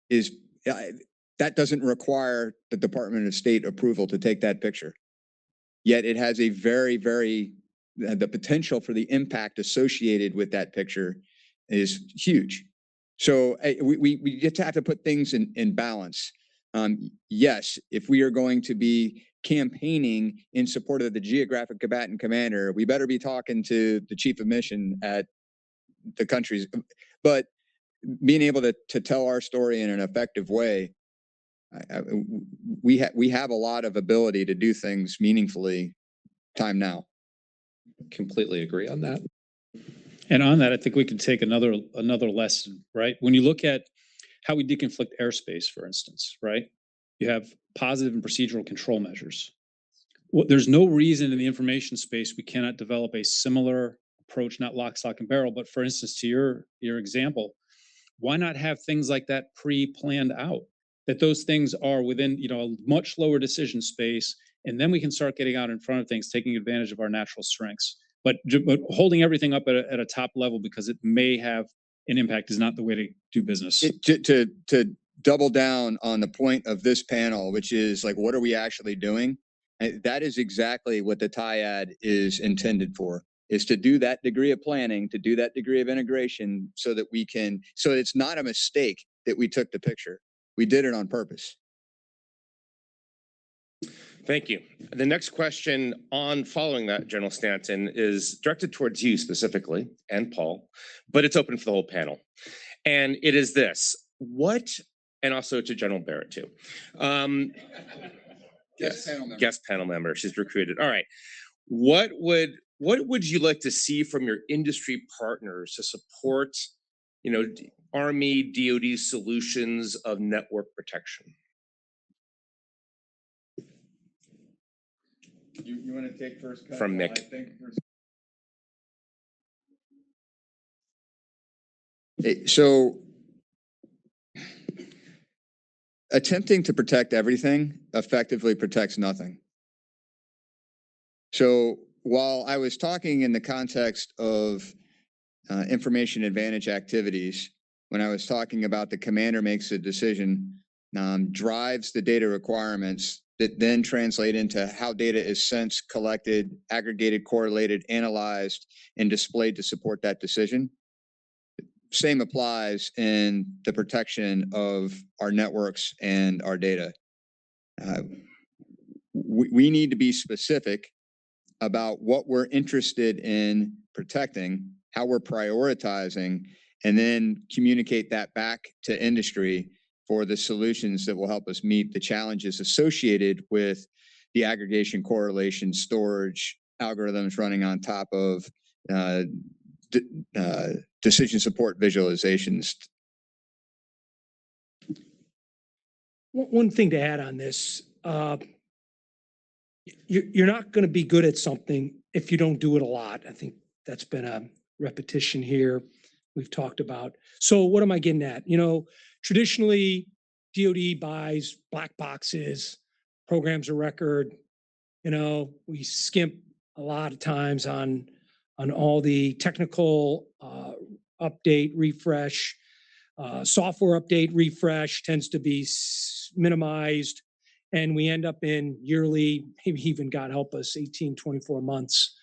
is that doesn't require the Department of State approval to take that picture. Yet it has a very, very, the potential for the impact associated with that picture is huge. So we just have to put things in balance. Yes, if we are going to be campaigning in support of the geographic combatant commander, we better be talking to the chief of mission at the country's, but being able to tell our story in an effective way, we have a lot of ability to do things meaningfully. Time now. Completely agree on that. And on that, I think we can take another lesson, right? When you look at how we deconflict airspace, for instance, right? You have positive and procedural control measures. There's no reason in the information space we cannot develop a similar approach, not lock, stock, and barrel, but for instance, to your example, why not have things like that pre-planned out? That those things are within, a much lower decision space, and then we can start getting out in front of things, taking advantage of our natural strengths. But holding everything up at a top level because it may have an impact is not the way to do business. To double down on the point of this panel, which is like, what are we actually doing? That is exactly what the TIAD is intended for, is to do that degree of planning, to do that degree of integration so that so it's not a mistake that we took the picture. We did it on purpose. Thank you. The next question on following that, General Stanton, is directed towards you specifically and Paul, but it's open for the whole panel. And it is this: and also to General Barrett too. Guest panel member. She's recruited. All right. What would you like to see from your industry partners to support, Army, DoD solutions of network protection? You want to take first cut? From Mick. So attempting to protect everything effectively protects nothing. So while I was talking in the context of information advantage activities, when I was talking about the commander makes a decision, drives the data requirements that then translate into how data is sensed, collected, aggregated, correlated, analyzed, and displayed to support that decision. Same applies in the protection of our networks and our data. We need to be specific about what we're interested in protecting, how we're prioritizing, and then communicate that back to industry for the solutions that will help us meet the challenges associated with the aggregation, correlation, storage, algorithms running on top of decision support visualizations. One thing to add on this, you're not going to be good at something if you don't do it a lot. I think that's been a repetition here we've talked about. So what am I getting at? Traditionally, DoD buys black boxes, programs of record. We skimp a lot of times on all the technical update, refresh, software update, refresh tends to be minimized. And we end up in yearly, maybe even God help us, 18, 24 months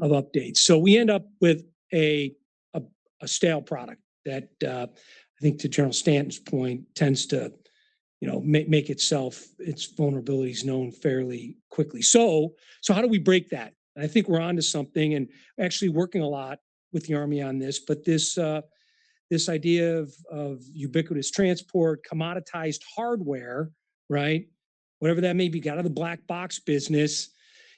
of updates. So we end up with a stale product that I think, to General Stanton's point, tends to, make its vulnerabilities known fairly quickly. So how do we break that? And I think we're onto something, and actually working a lot with the Army on this. But this idea of ubiquitous transport, commoditized hardware, right? Whatever that may be, got out of the black box business,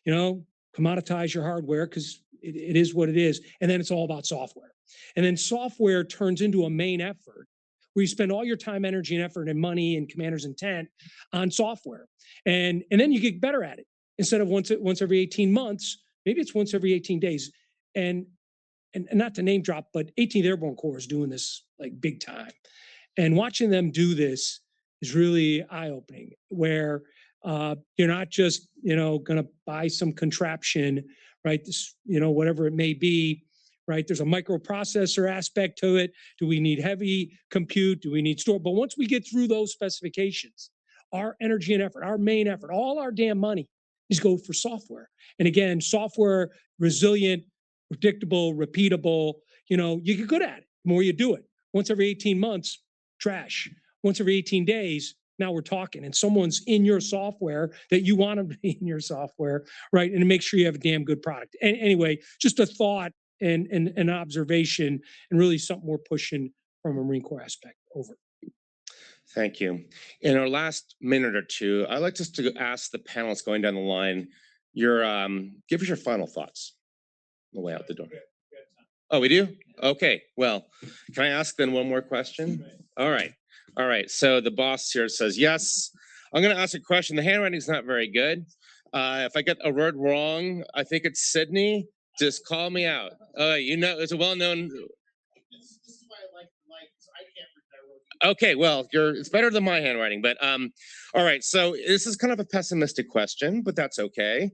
commoditize your hardware because it is what it is. And then it's all about software. And then software turns into a main effort where you spend all your time, energy, and effort and money and commander's intent on software. And then you get better at it. Instead of once every 18 months, maybe it's once every 18 days. And not to name drop, but 18th Airborne Corps is doing this like big time. And watching them do this is really eye-opening, where you're not just, going to buy some contraption, right? This, whatever it may be, right? There's a microprocessor aspect to it. Do we need heavy compute? Do we need store? But once we get through those specifications, our energy and effort, our main effort, all our damn money is go for software. And again, software, resilient, predictable, repeatable, you get good at it. The more you do it. Once every 18 months, trash. Once every 18 days, now we're talking. And someone's in your software that you want them to be in your software, right? And to make sure you have a damn good product. And anyway, just a thought and an observation, and really something we're pushing from a Marine Corps aspect. Over. Thank you. In our last minute or two, I'd like just to ask the panelists going down the line, give us your final thoughts on the way out the door. Oh, we do? Okay. Well, can I ask then one more question? All right. So the boss here says yes. I'm going to ask a question. The handwriting's not very good. If I get a word wrong, I think it's Sydney. Just call me out. It's a well-known. This is why I like the light, so I can't. Okay, well, it's better than my handwriting, but all right. So this is kind of a pessimistic question, but that's okay.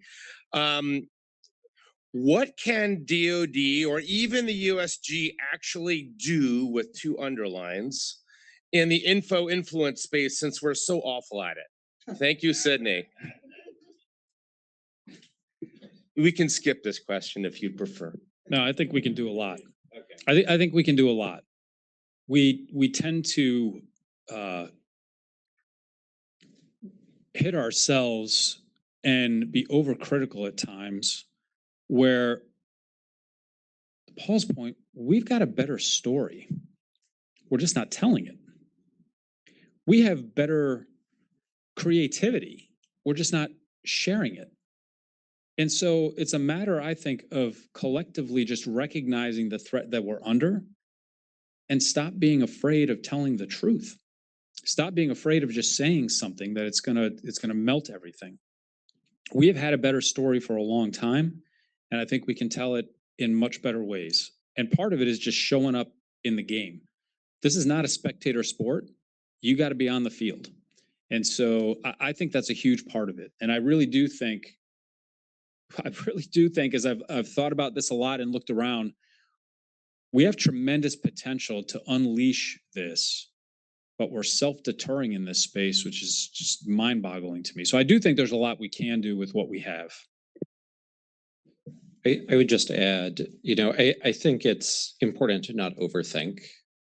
What can DoD or even the USG actually do with two underlines in the info influence space, since we're so awful at it? Thank you, Sydney. We can skip this question if you'd prefer. No, I think we can do a lot. Okay. I think we can do a lot. We tend to hit ourselves and be overcritical at times, where, to Paul's point, we've got a better story. We're just not telling it. We have better creativity. We're just not sharing it. And so it's a matter, I think, of collectively just recognizing the threat that we're under and stop being afraid of telling the truth. Stop being afraid of just saying something that it's gonna melt everything. We have had a better story for a long time, and I think we can tell it in much better ways. And part of it is just showing up in the game. This is not a spectator sport. You got to be on the field. And so I think that's a huge part of it. And I really do think, as I've thought about this a lot and looked around, we have tremendous potential to unleash this, but we're self-deterring in this space, which is just mind-boggling to me. So I do think there's a lot we can do with what we have. I would just add, I think it's important to not overthink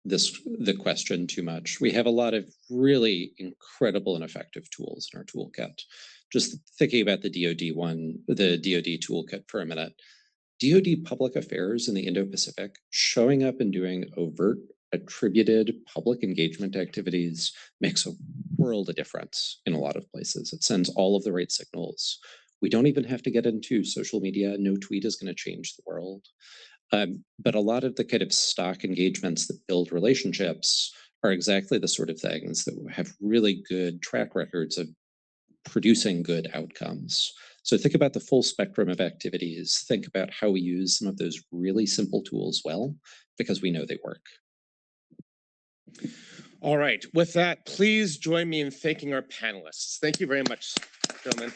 the question too much. We have a lot of really incredible and effective tools in our toolkit. Just thinking about the DoD toolkit for a minute. DoD public affairs in the Indo-Pacific, showing up and doing overt, attributed public engagement activities makes a world of difference in a lot of places. It sends all of the right signals. We don't even have to get into social media. No tweet is going to change the world. But a lot of the kind of stock engagements that build relationships are exactly the sort of things that have really good track records of producing good outcomes. So think about the full spectrum of activities. Think about how we use some of those really simple tools well, because we know they work. All right. With that, please join me in thanking our panelists. Thank you very much, gentlemen.